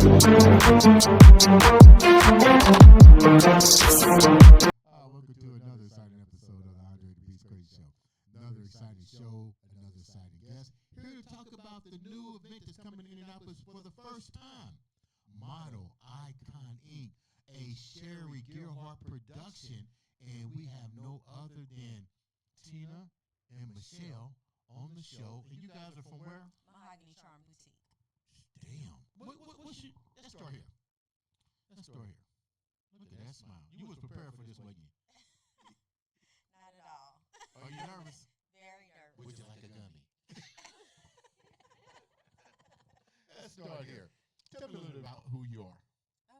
Welcome to another exciting episode of the Andre the Beast Crazy Show. Another exciting show, another exciting guest. Here to talk about the new event that's coming in Indianapolis for the first time. Model Icon Inc., a Sherry Gearhart production. And we have no other than Tina and Michelle on the show. And you guys are from where? Mahogany Charm Boutique. Damn. What's your, let's start here. Let's start here. Look at that smile. You was prepared for this, wasn't you? Not at all. Are you nervous? Very nervous. Would you like a gummy? Let's start here. Tell me a little bit about who you are.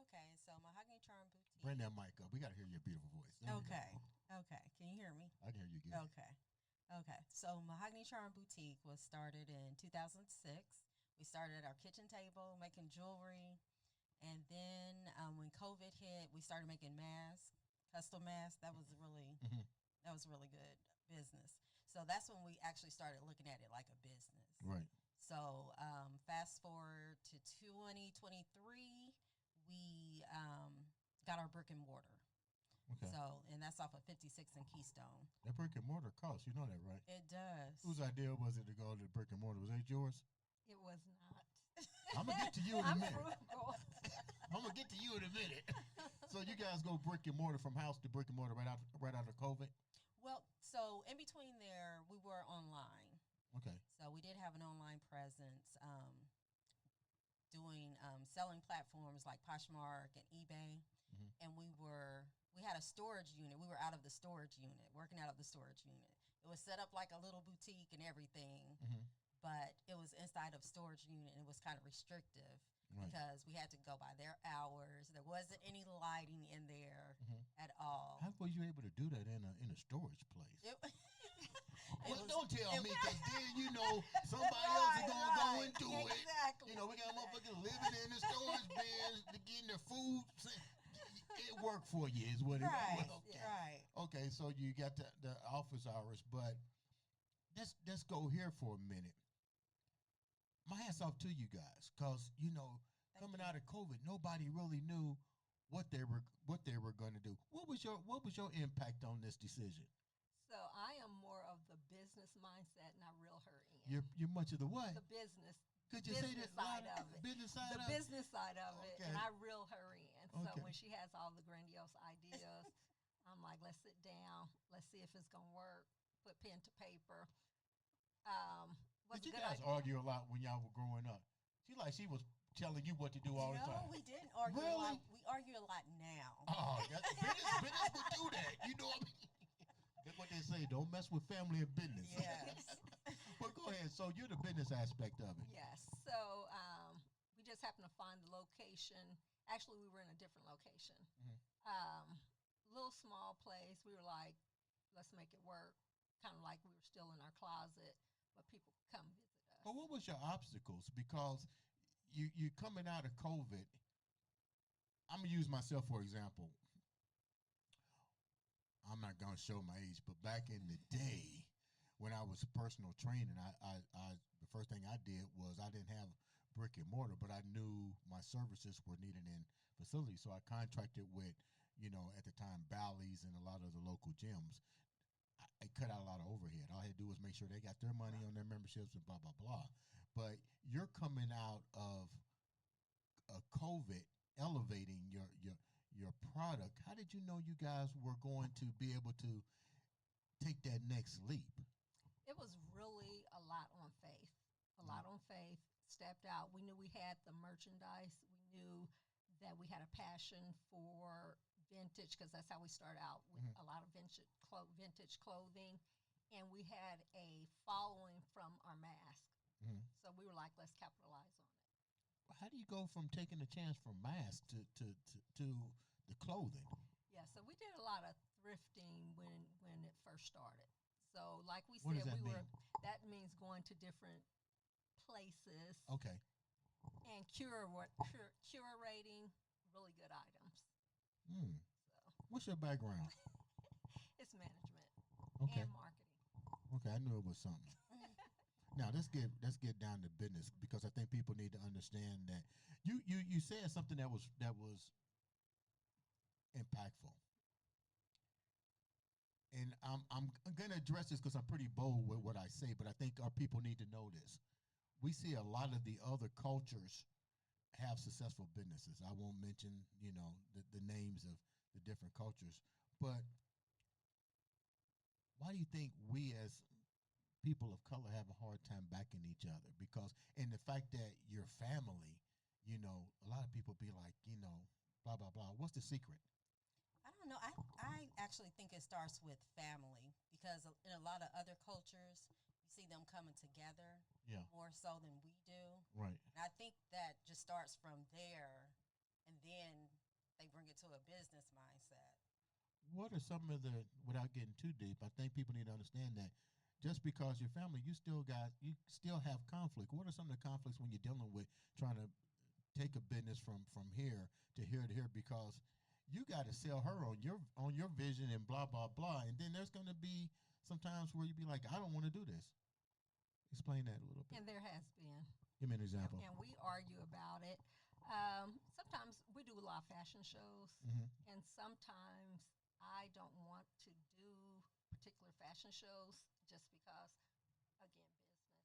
Okay, so Mahogany Charm Boutique. Bring that mic up. We got to hear your beautiful voice. Okay. Can you hear me? I can hear you good. Okay. So Mahogany Charm Boutique was started in 2006. We started at our kitchen table making jewelry. And then when COVID hit, we started making masks, custom masks. That was really good business. So that's when we actually started looking at it like a business. Right. So fast forward to 2023, we got our brick and mortar. Okay. So, and that's off of 56 and Keystone. That brick and mortar costs, you know that, right? It does. Whose idea was it to go to the brick and mortar? Was that yours? It was not. I'm going to get to you in a minute. Frugal. I'm going to get to you in a minute. So you guys go brick and mortar from house to brick and mortar right out of COVID? Well, so in between there, we were online. Okay. So we did have an online presence, doing selling platforms like Poshmark and eBay, and we had a storage unit. We were out of the storage unit, working out of the storage unit. It was set up like a little boutique and everything, but it was inside of storage unit, and it was kind of restrictive. Right. Because we had to go by their hours. There wasn't any lighting in there at all. How were you able to do that in a storage place? Don't tell me, because then somebody else is gonna go and do it. Exactly. We got motherfuckers living in the storage bins to getting their food. It worked for you, is what it was. Okay. Right. Okay, so you got the office hours, but let's go here for a minute. My hats off to you guys, because coming out of COVID, nobody really knew what they were going to do. What was your impact on this decision? So I am more of the business mindset, not reel her in. You're much of the what? The business. Could you say that side of it? Business side the of business side of it, Okay. and I reel her in. So Okay. when she has all the grandiose ideas, I'm like, let's sit down, let's see if it's gonna work. Put pen to paper. Did you guys argue a lot when y'all were growing up? She was telling you what to do all the time. No, we didn't argue a lot. We argue a lot now. Oh, business would do that. You know what I mean? That's what they say. Don't mess with family and business. Yes. But go ahead. So you're the business aspect of it. Yes. So we just happened to find the location. Actually, we were in a different location. Little small place. We were like, let's make it work. Kind of like we were still in our closet, but people could come visit us. But what was your obstacles? Because you coming out of COVID. I'm gonna use myself for example. I'm not gonna show my age, but back in the day, when I was a personal trainer, I the first thing I did was I didn't have brick and mortar, but I knew my services were needed in facilities, so I contracted with at the time Bally's and a lot of the local gyms. I cut out a lot of overhead. All I had to do was make sure they got their money on their memberships and blah, blah, blah. But you're coming out of COVID, elevating your product. How did you know you guys were going to be able to take that next leap? It was really a lot on faith. Stepped out. We knew we had the merchandise. We knew that we had a passion for vintage, because that's how we started out with a lot of vintage clothing, and we had a following from our mask. So we were like, let's capitalize on it. How do you go from taking a chance from mask to the clothing? Yeah, so we did a lot of thrifting when it first started. So like we What said, does that mean? that means going to different places. Okay. And curating really good items. So. What's your background? It's management Okay. and marketing. Okay, I knew it was something. Now let's get down to business, because I think people need to understand that you said something that was impactful, and I'm going to address this because I'm pretty bold with what I say, but I think our people need to know this. We see a lot of the other cultures have successful businesses. I won't mention, the names of the different cultures, but why do you think we as people of color have a hard time backing each other? Because, and the fact that your family, a lot of people be like, blah, blah, blah. What's the secret? I don't know. I actually think it starts with family because in a lot of other cultures, you see them coming together more so than we do. Right. And I think that just starts from there, and then they bring it to a business mindset. What are some of the, without getting too deep, I think people need to understand that just because you're family, you still have conflict. What are some of the conflicts when you're dealing with trying to take a business from here to here to here? Because you got to sell her on your vision and blah blah blah, and then there's going to be some times where you be like, I don't want to do this. Explain that a little bit. And there has been. Give me an example. And we argue about it. Sometimes we do a lot of fashion shows, and sometimes I don't want to do particular fashion shows just because, again, business.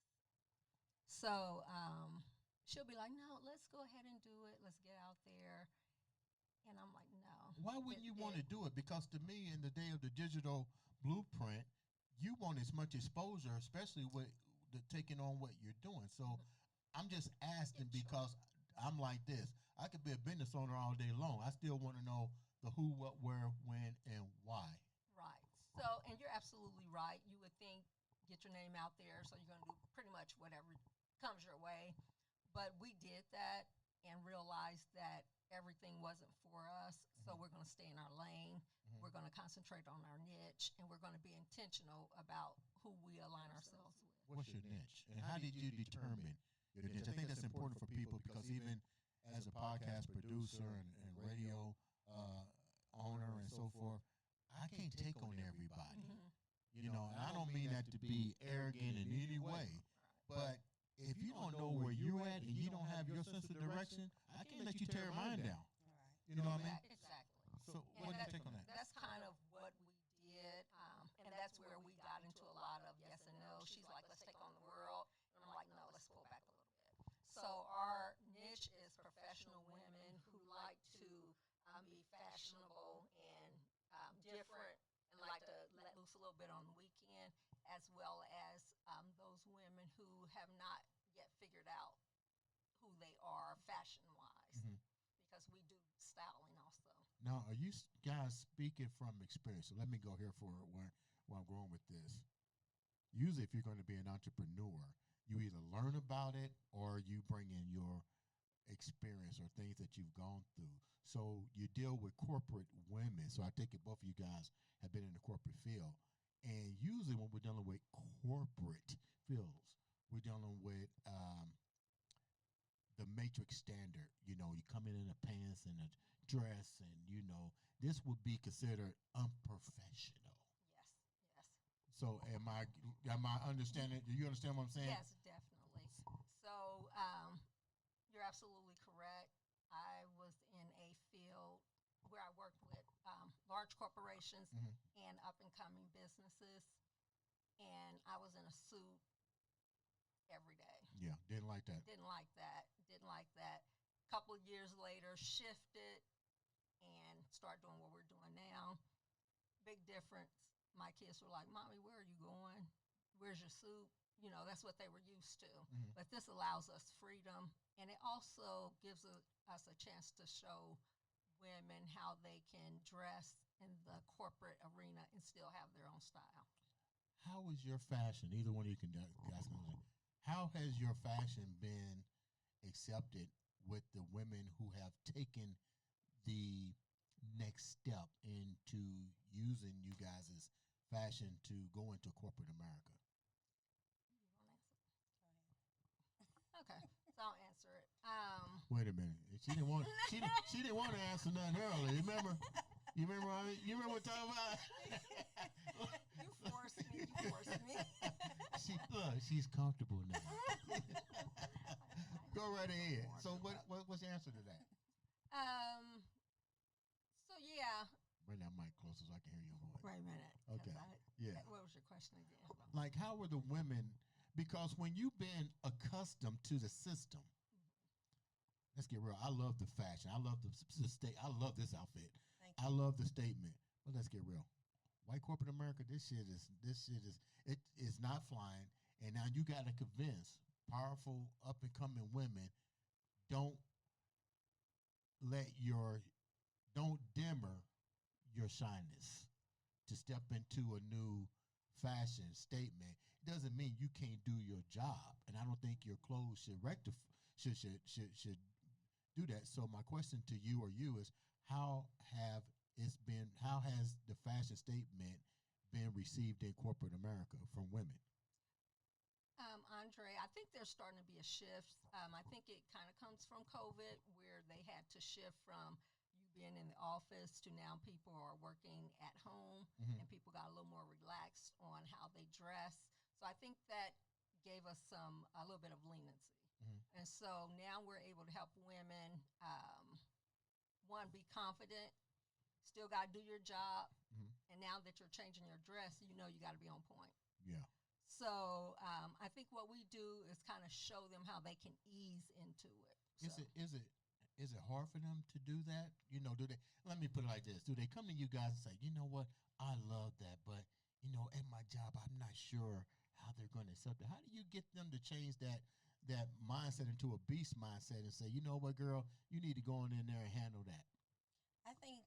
So she'll be like, no, let's go ahead and do it. Let's get out there. And I'm like, no. Why wouldn't you want to do it? Because to me, in the day of the digital blueprint, you want as much exposure, especially with the taking on what you're doing. So I'm just asking because I'm like this. I could be a business owner all day long. I still want to know the who, what, where, when, and why. Right. So, and you're absolutely right. You would think, get your name out there, so you're going to do pretty much whatever comes your way. But we did that and realized that everything wasn't for us. So we're going to stay in our lane. We're going to concentrate on our niche, and we're going to be intentional about who we align ourselves with. What's your niche? And how did you determine your niche? I think that's important for people because even as a podcast producer and radio owner and so forth, I can't take on everybody. And I don't mean that to be arrogant in any way, but if you don't know where you're at and you don't have your sense of direction, I can't let you tear mine down. Right. You know what I mean? Exactly. So what do you take on that? That's kind of what we did, and that's where we got into a lot of yes and no. She's like, let's take on the world, and I'm like, no, let's pull back a little bit. So our niche is professional women who like to be fashionable and different, and like to let loose a little bit on the weekend, as well as those women who have not yet figured out who they are fashion-wise, because we do styling also. Now, are you guys speaking from experience? So let me go here for where I'm going with this. Usually, if you're going to be an entrepreneur, you either learn about it or you bring in your experience or things that you've gone through. So you deal with corporate women. So I take it both of you guys have been in the corporate field. And usually when we're dealing with corporate fields, we're dealing with the matrix standard. You come in a pants and a dress, and this would be considered unprofessional. Yes, yes. So am I understanding? Do you understand what I'm saying? Yes, definitely. So you're absolutely correct. I was in a field where I worked with large corporations and up-and-coming businesses, and I was in a suit every day. Yeah, didn't like that. Didn't like that. A couple of years later, shifted and started doing what we're doing now. Big difference. My kids were like, Mommy, where are you going? Where's your suit? That's what they were used to. But this allows us freedom, and it also gives us a chance to show women how they can dress in the corporate arena and still have their own style. How is your fashion? Either one of you can guys know. How has your fashion been accepted with the women who have taken the next step into using you guys' fashion to go into corporate America? Okay, so I'll answer it. Wait a minute. She didn't want. She didn't want to answer nothing earlier. Remember? You remember what time about? You forced me. She's comfortable now. Go right ahead. So what's the answer to that? So yeah. Bring that mic closer so I can hear your voice. Wait a minute. Okay. Yeah. What was your question again? Like, how were the women? Because when you've been accustomed to the system, let's get real. I love the fashion. I love the state. I love this outfit. I love the statement. But let's get real. White corporate America, this shit is it is not flying. And now you got to convince powerful up and coming women, don't dimmer your shyness to step into a new fashion statement. It doesn't mean you can't do your job, and I don't think your clothes should should do that. So my question to you is, how has the fashion statement been received in corporate America from women? Andre, I think there's starting to be a shift. I think it kind of comes from COVID, where they had to shift from you being in the office to now people are working at home, and people got a little more relaxed on how they dress. So I think that gave us a little bit of leniency. And so now we're able to help women, one, be confident, still got to do your job, and now that you're changing your dress, you got to be on point. Yeah. So I think what we do is kind of show them how they can ease into it. So. Is it hard for them to do that? Do they? Let me put it like this: do they come to you guys and say, you know what, I love that, but at my job, I'm not sure how they're going to accept it. How do you get them to change that mindset into a beast mindset and say, you know what, girl, you need to go in there and handle that? I think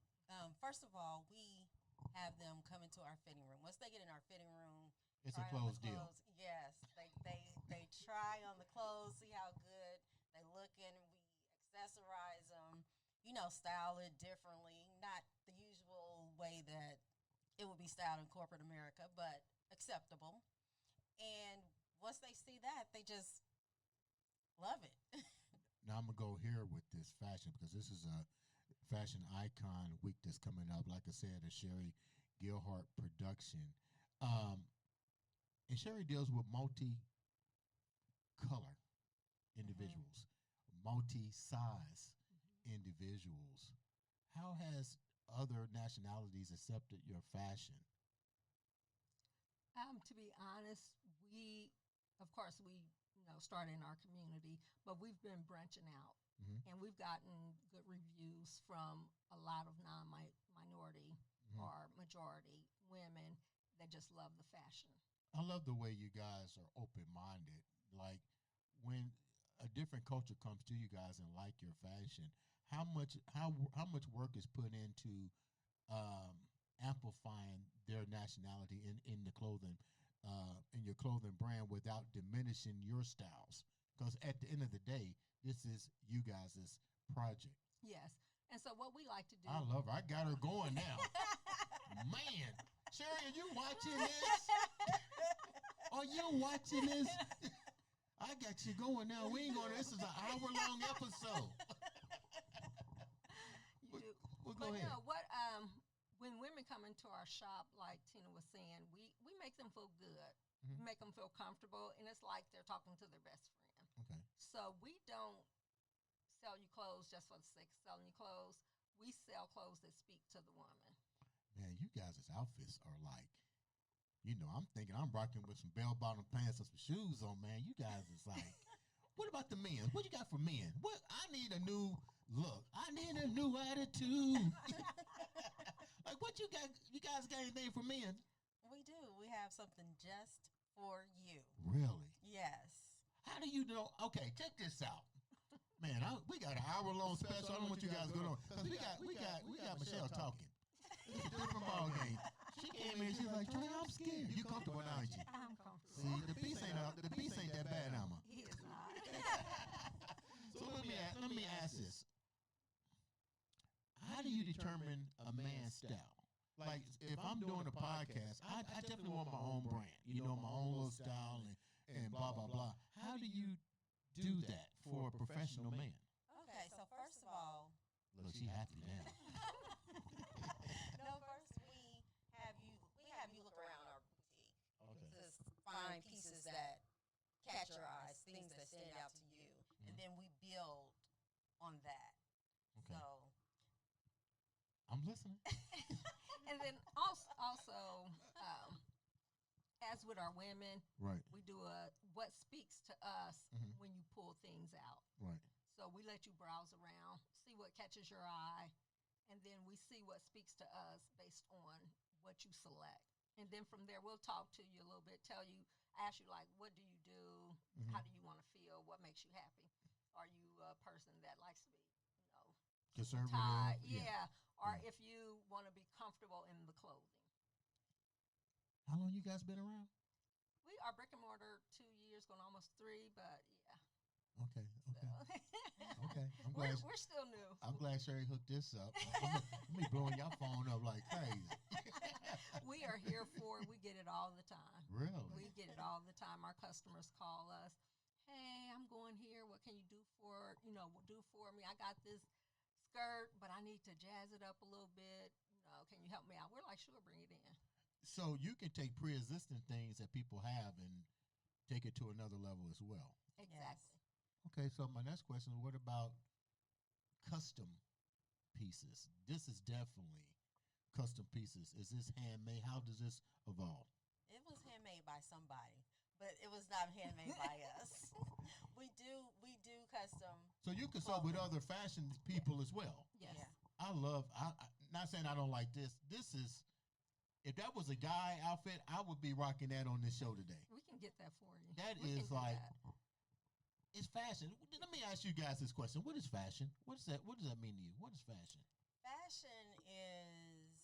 first of all, we have them come into our fitting room. Once they get in our fitting room. It's a closed deal. Yes, they try on the clothes, see how good they look in. We accessorize them, style it differently, not the usual way that it would be styled in corporate America, but acceptable. And once they see that, they just love it. Now I'm gonna go here with this fashion because this is a fashion icon week that's coming up. Like I said, a Sherry Gilhart production. And Sherry deals with multi-color individuals, multi-size individuals. How has other nationalities accepted your fashion? To be honest, of course, started in our community, but we've been branching out, and we've gotten good reviews from a lot of non-minority or majority women that just love the fashion. I love the way you guys are open-minded. Like, when a different culture comes to you guys and like your fashion, how much work is put into amplifying their nationality in the clothing, in your clothing brand, without diminishing your styles? Because at the end of the day, this is you guys' project. Yes. And so what we like to do. I love her. I got her going now. Man, Sherry, are you watching this? Are you watching this? I got you going now. We ain't going. This is an hour-long episode. We'll go ahead. When women come into our shop, like Tina was saying, we make them feel good. We make them feel comfortable, and it's like they're talking to their best friend. Okay. So we don't sell you clothes just for the sake of selling you clothes. We sell clothes that speak to the woman. Man, you guys' outfits are like, I'm thinking I'm rocking with some bell-bottom pants and some shoes on, man. You guys is like, what about the men? What you got for men? What? I need a new look. I need a new attitude. Like, what you got? You guys got anything for men? We do. We have something just for you. Really? Yes. How do you know? Okay, check this out. Man, we got an hour-long special. I don't want you guys going on because we got Michelle talking. It's a different ball game. She came in. She's like, Trey, I'm scared. You comfortable now, aren't you? I'm comfortable. See, the beast ain't that bad, Alma. He is not. So let me ask this: how do you determine a man's style? Like, if I'm doing a podcast, I definitely want my own brand. My own little style and blah blah blah. How do you do that for a professional man? Okay, so first of all, look, she happy now. No, first we have you look around our boutique. Okay. Just find pieces that catch your eyes, things that stand out to you, and then we build on that. Okay. So, I'm listening. And then also as with our women, Right. we do a what speaks to us Mhm. when you pull things out. Right. So we let you browse around, see what catches your eye, and then we see what speaks to us based on what you select. And then from there, we'll talk to you a little bit, ask you like, what do you do? Mhm. How do you want to feel? What makes you happy? Are you a person that likes to be, Conservative. tied? Yeah. Or Yeah. if you want to be comfortable in the clothing. How long you guys been around? We are brick and mortar 2 years, going almost 3, but yeah. Okay. So. Okay. I'm glad. We're still new. I'm glad Sherry hooked this up. I'm be blowing your phone up like crazy. We are here for it. We get it all the time. Really? We get it all the time. Our customers call us. Hey, I'm going here. What can you do for me? I got this skirt, but I need to jazz it up a little bit. Can you help me out? We're like, sure, bring it in. So you can take pre-existing things that people have and take it to another level as well. Exactly. Okay, so my next question is, what about custom pieces? This is definitely custom pieces. Is this handmade? How does this evolve? it was handmade by somebody, but it was not handmade by us. We do custom. So you consult with other fashion people as well. Yes. Yeah. I not saying I don't like this. This is, if that was a guy outfit, I would be rocking that on this show today. We can get that for you. That We is can do like, that. it's fashion. Let me ask you guys this question. What is fashion? What is that? What does that mean to you? What is fashion? Fashion is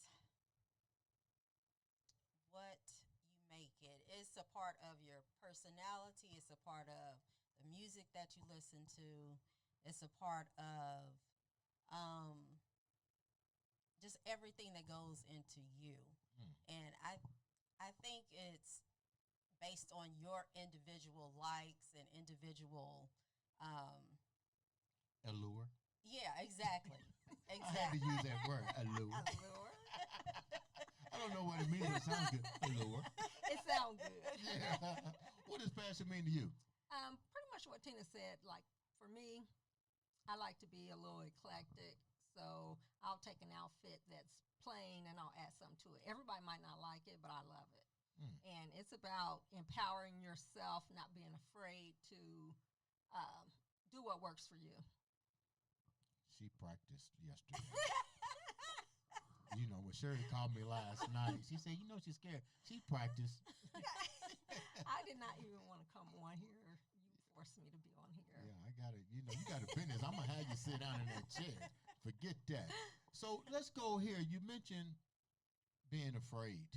what you make it. It's a part of your personality. It's a part of the music that you listen to. It's a part of just everything that goes into you. Hmm. And I think it's based on your individual likes and individual Allure. yeah, exactly. I had to Exactly. use that word, allure. Allure. I don't know what it means, but it sounds good. Allure. It sounds good. Yeah. What does fashion mean to you? Pretty much what Tina said. Like for me, I like to be a little eclectic. So I'll take an outfit that's plain and I'll add something to it. Everybody might not like it, but I love it. Hmm. And it's about empowering yourself, not being afraid to do what works for you. She practiced yesterday. You know, when Sherry called me last night, she said, she's scared. She practiced. I did not even want to come on here. You forced me to be on here. Yeah, I got it. You got a business. I'm going to have you sit down in that chair. Forget that. So let's go here. You mentioned being afraid.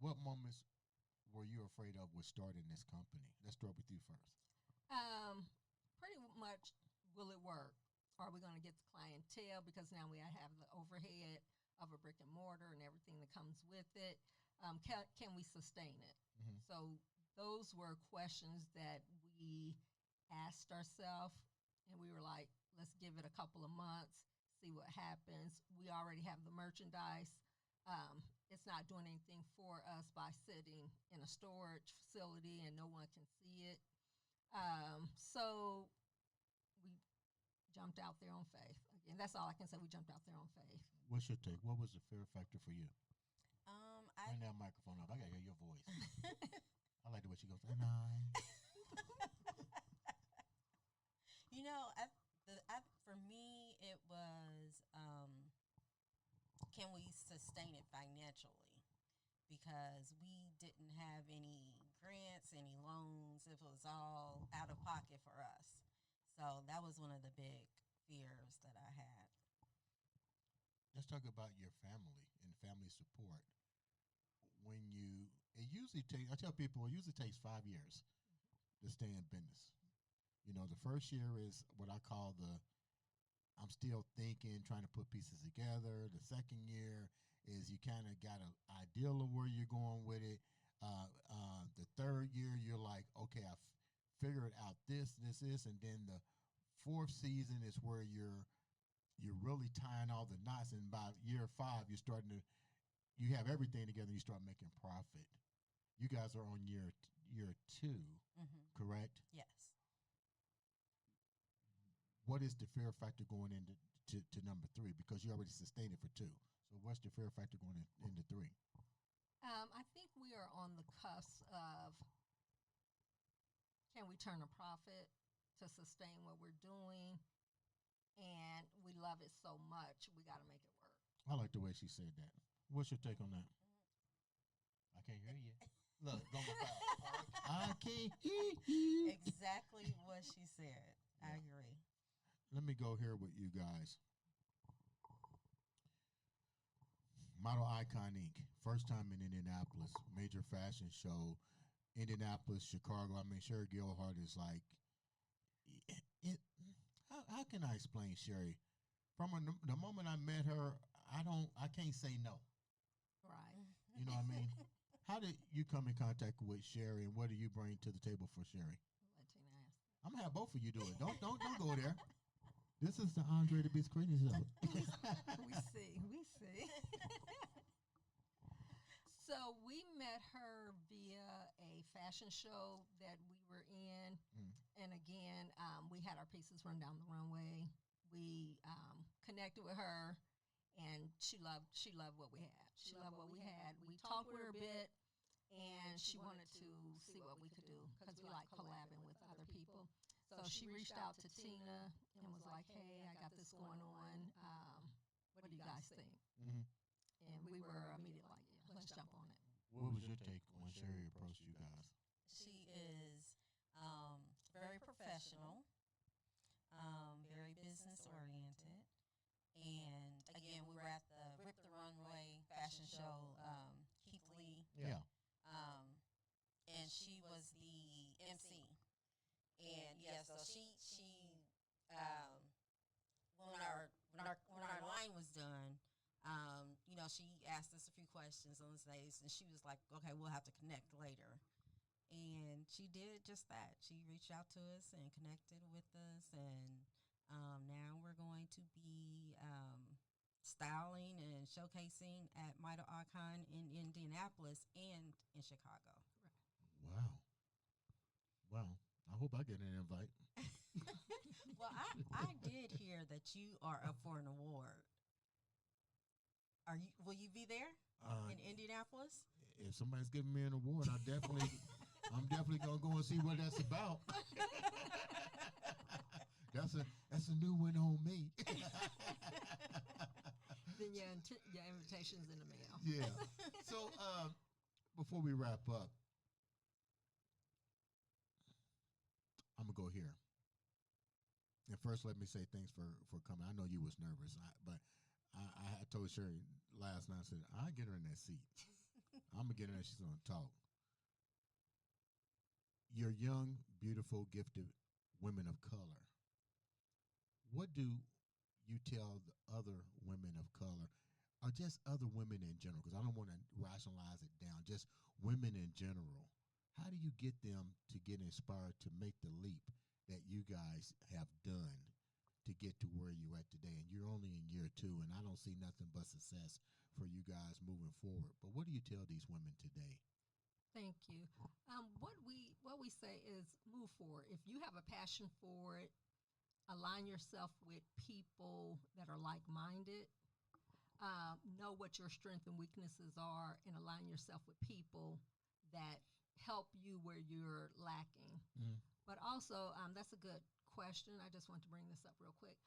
What moments were you afraid of with starting this company? Let's start with you first. Pretty much, will it work? Are we going to get the clientele? Because now we have the overhead of a brick and mortar and everything that comes with it. Can we sustain it? Mm-hmm. So those were questions that we asked ourselves, and we were like, let's give it a couple of months, see what happens. We already have the merchandise. It's not doing anything for us by sitting in a storage facility and no one can see it. So we jumped out there on faith. Again, that's all I can say. We jumped out there on faith. What's your take? What was the fear factor for you? I Turn that microphone up. I got to hear your voice. I like the way she goes, and I. For me, it was can we sustain it financially? Because we didn't have any grants, any loans. It was all out of pocket for us. So that was one of the big fears that I had. Let's talk about your family and family support. It usually takes, I tell people, it usually takes 5 years to stay in business. The first year is what I call I'm still thinking, trying to put pieces together. The second year is you kind of got an ideal of where you're going with it. The third year, you're like, okay, I've figured out this, and then the fourth season is where you're really tying all the knots. And by year 5, you have everything together. And you start making profit. You guys are on year 2, Mm-hmm. correct? Yes. what is the fear factor going into to number 3? Because you already sustained it for 2. So what's the fear factor going into 3? I think we are on the cusp of, can we turn a profit to sustain what we're doing? And we love it so much, we got to make it work. I like the way she said that. What's your take on that? I can't hear you. Look, go back. I can't hear you. Exactly what she said. I agree. Let me go here with you guys. Model Icon Inc. First time in Indianapolis, major fashion show. Indianapolis, Chicago. I mean, Sherry Gilhart is like, how can I explain Sherry? From the moment I met her, I can't say no. Right. You know what I mean? How did you come in contact with Sherry, and what do you bring to the table for Sherry? Let Tina ask. I'm gonna have both of you do it. Don't go there. This is the Andre the Beast Crazy Show. We see. So we met her via a fashion show that we were in, and again, we had our pieces run down the runway. We connected with her, and she loved what we had. She loved what we had. We talked with her a bit, and she wanted to see what we could do because we like collabing with other people. So she reached out to Tina and was like, "Hey, I got this going on. What do you guys think?" Mm-hmm. And we were immediately like, "Yeah, let's jump on it." What was your take when Sherry approached you guys? She is very professional, very business oriented. And again, we were at the Rip the Runway fashion show, Keith Lee. Yeah. And she was the MC. And yeah, so she when our line was done, she asked us a few questions on the stage, and she was like, "Okay, we'll have to connect later." And she did just that. She reached out to us and connected with us, and now we're going to be styling and showcasing at Model Icon in Indianapolis and in Chicago. Wow. I hope I get an invite. Well, I did hear that you are up for an award. Will you be there in Indianapolis? If somebody's giving me an award, I'm definitely gonna go and see what that's about. That's a new one on me. Then your invitation's in the mail. Yeah. So before we wrap up, I'm gonna go here. And first, let me say thanks for coming. I know you was nervous, but I told Sherry last night, I said, I'll get her in that seat. I'm going to get her and she's going to talk. You're young, beautiful, gifted women of color. What do you tell the other women of color, or just other women in general, because I don't want to rationalize it down, just women in general? How do you get them to get inspired to make the leap that you guys have done to get to where you're at today? And you're only in year 2, and I don't see nothing but success for you guys moving forward. But what do you tell these women today? Thank you. What we say is move forward. If you have a passion for it, align yourself with people that are like-minded. Know what your strengths and weaknesses are, and align yourself with people that help you where you're lacking. Mm-hmm. But also, that's a good question. I just want to bring this up real quick.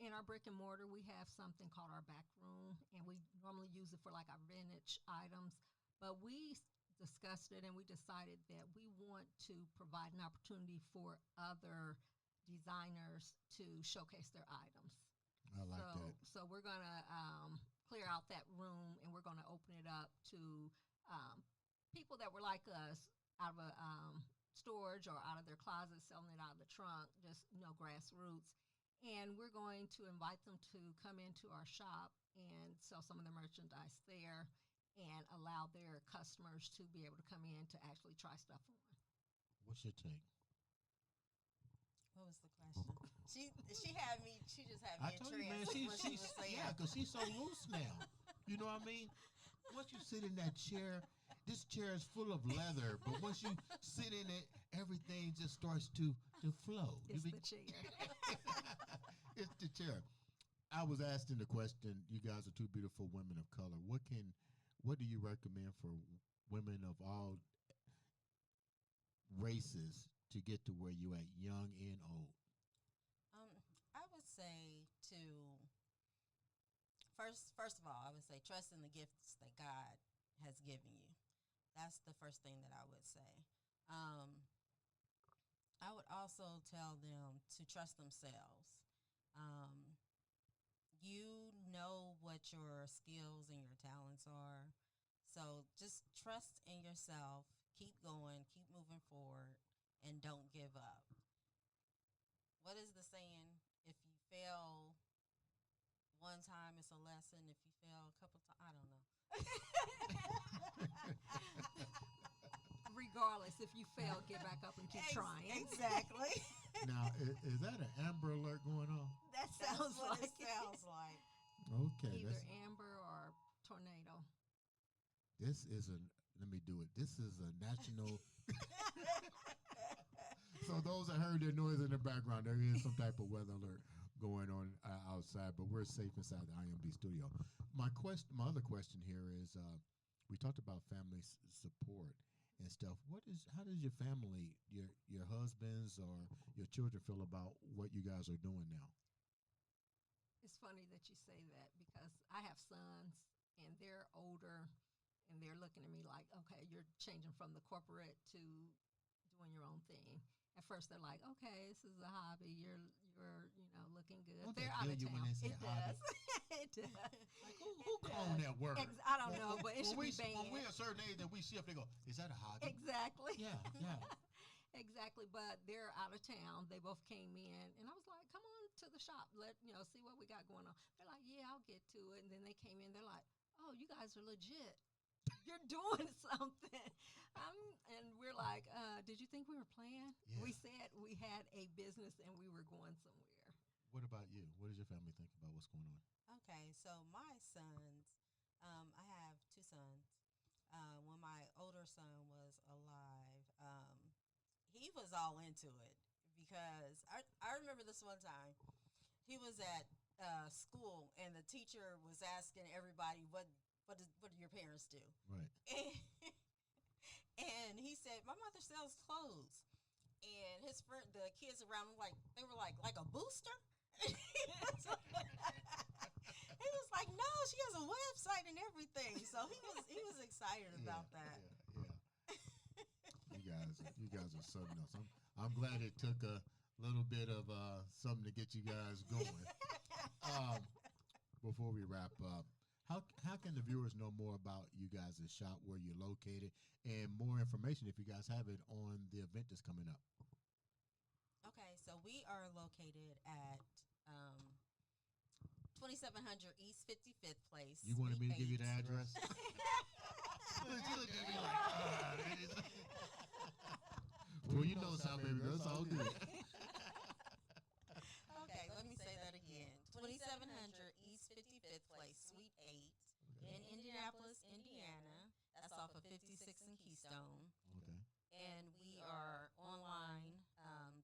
In our brick and mortar, we have something called our back room, and we normally use it for like our vintage items. But we discussed it, and we decided that we want to provide an opportunity for other designers to showcase their items. I like that. So we're going to clear out that room, and we're going to open it up to people that were like us, out of a storage or out of their closet, selling it out of the trunk, just, grassroots. And we're going to invite them to come into our shop and sell some of the merchandise there, and allow their customers to be able to come in to actually try stuff on. What's your take? What was the question? She just had me I told you, man, she's yeah, because she's so loose now. You know what I mean? Once you sit in that chair, this chair is full of leather, but once you sit in it, everything just starts to flow. It's the chair. Chair, I was asking the question. You guys are two beautiful women of color. What do you recommend for women of all races to get to where you at, young and old? I would say to first of all, I would say trust in the gifts that God has given you. That's the first thing that I would say. I would also tell them to trust themselves. Um, you know what your skills and your talents are. So just trust in yourself. Keep going. Keep moving forward, and don't give up. What is the saying? If you fail one time, it's a lesson. If you fail a couple times, I don't know. Regardless, if you fail, get back up and keep trying. Exactly. Now, is that an Amber Alert going on? That That's sounds what like it sounds like. Okay, either that's, amber or tornado. this is a. Let me do it. This is a national. So those that heard the noise in the background, there is some type of weather alert going on outside, but we're safe inside the IMB studio. My other question here is, we talked about family support and stuff. How does your family, your husbands or your children feel about what you guys are doing now? It's funny that you say that because I have sons and they're older and they're looking at me like, okay, you're changing from the corporate to doing your own thing. At first, they're like, "Okay, this is a hobby. You're looking good." Don't They're that out kill of you when town. they say It hobby? does. It does. Like who coined that word? I don't know, but it should when be banned. When we're a certain age and we shift, they go, "Is that a hobby?" Exactly. Yeah, yeah. Exactly. But they're out of town. They both came in, and I was like, "Come on to the shop. See what we got going on." They're like, "Yeah, I'll get to it." And then they came in. They're like, "Oh, you guys are legit. You're doing something." And we're like, "Did you think we were playing?" Yeah. We said we had a business and we were going somewhere. What about you? What does your family think about what's going on? Okay, so my sons, I have two sons. When my older son was alive, he was all into it because I remember this one time he was at school and the teacher was asking everybody what do your parents do? Right. And he said, my mother sells clothes. And the kids around him, they were like a booster? He was like, no, she has a website and everything. So he was excited about that. Yeah. You guys are something else. I'm glad it took a little bit of something to get you guys going. Before we wrap up, how can the viewers know more about you guys' shop, where you're located, and more information if you guys have it on the event that's coming up? Okay, so we are located at 2700 East 55th Place. You wanted me to give you the 8. address? Well, you know South Baby Girl, it's all good. Okay, let me say that again. 2700 East 55th Place, Suite 8 in Indianapolis, Indiana. That's off of 56 and Keystone. Okay. And we are online,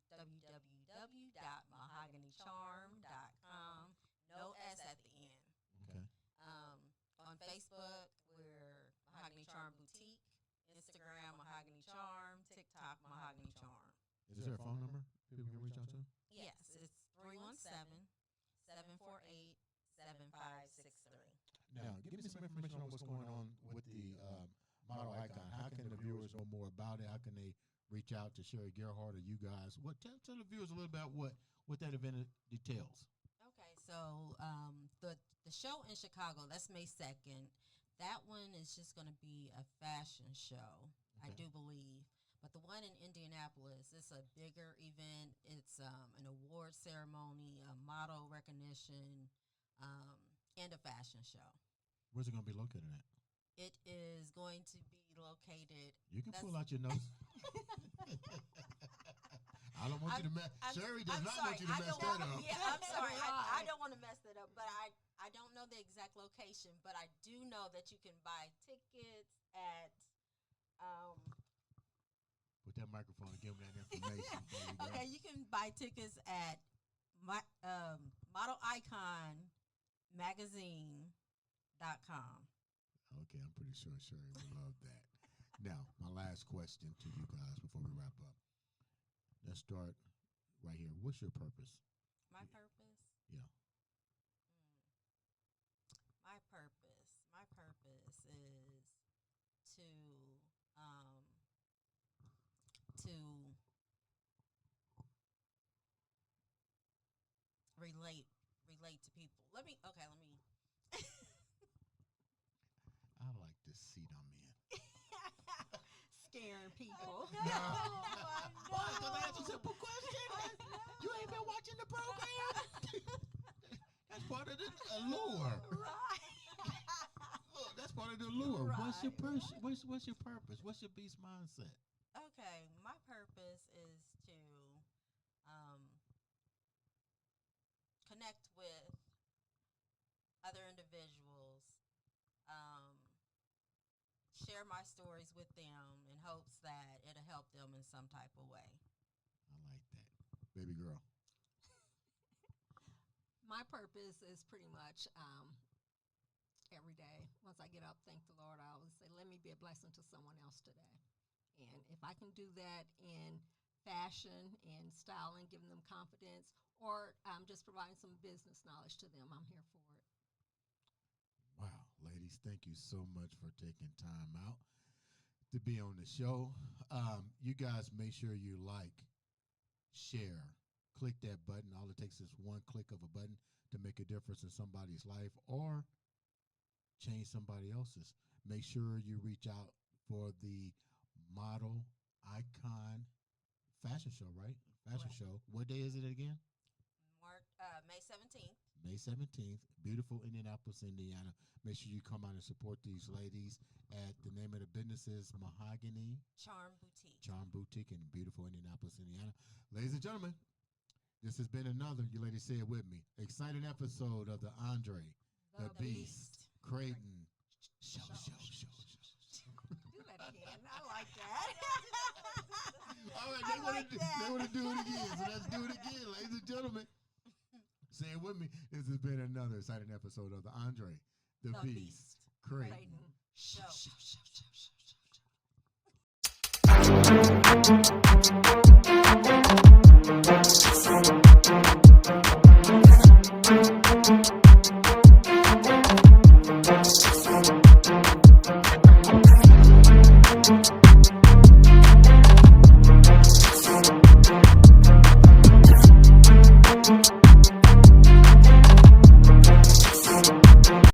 www.mahoganycharm.com. No S at the end. Okay. On Facebook, we're Mahogany Charm Boutique. Instagram, Mahogany Charm. TikTok, Mahogany Charm. Is there a phone number people can reach out to? Yes, it's 317-748-7563. Now, give me some information on what's going on with the model icon. How can the viewers know more about it? How can they reach out to Sherry Gerhardt or you guys? Tell the viewers a little about what that event details. Okay, so the show in Chicago, that's May 2nd. That one is just going to be a fashion show, I do believe. But the one in Indianapolis, it's a bigger event. It's an award ceremony, a model recognition, and a fashion show. Where's it going to be located at? It is going to be located. You can pull out your notes. I don't want you to mess. Sherry does not want you to mess that up. Yeah, I'm sorry. I don't want to mess that up, but I don't know the exact location, but I do know that you can buy tickets at. Put that microphone and give them that information. Okay, you can buy tickets at iconmagazine.com. Okay, I'm pretty sure Sherry will love that. Now, my last question to you guys before we wrap up. Let's start right here. What's your purpose? My purpose? Yeah. My purpose is to relate to people. Let me I like this seat I'm in. Scaring people. No. Why? Because I asked a simple question. You ain't been watching the program? That's part of the allure. Right. Look, that's part of the allure. Right. What's your purpose? What's your purpose? What's your beast mindset? Okay, my purpose is to connect with other individuals, share my stories with them in hopes that it'll help them in some type of way. I like that. Baby girl. My purpose is pretty much every day. Once I get up, thank the Lord, I always say, let me be a blessing to someone else today. And if I can do that in fashion and styling, giving them confidence, or just providing some business knowledge to them, I'm here for it. Wow, ladies, thank you so much for taking time out to be on the show. You guys make sure you like, share, click that button. All it takes is one click of a button to make a difference in somebody's life or change somebody else's. Make sure you reach out for the Model Icon fashion show, right? Fashion Right. show. What day is it again? May 17th. May 17th, beautiful Indianapolis, Indiana. Make sure you come out and support these ladies at the name of the business is Mahogany Charm Boutique. Charm Boutique in beautiful Indianapolis, Indiana. Ladies and gentlemen, this has been another, you ladies say it with me, exciting episode of the Andre, the Beast, Creighton Show. Do that again. I like that. All right, they want to do it again, so let's do it again, ladies and gentlemen. Say it with me. This has been another exciting episode of the Andre, the Beast, Creighton Show.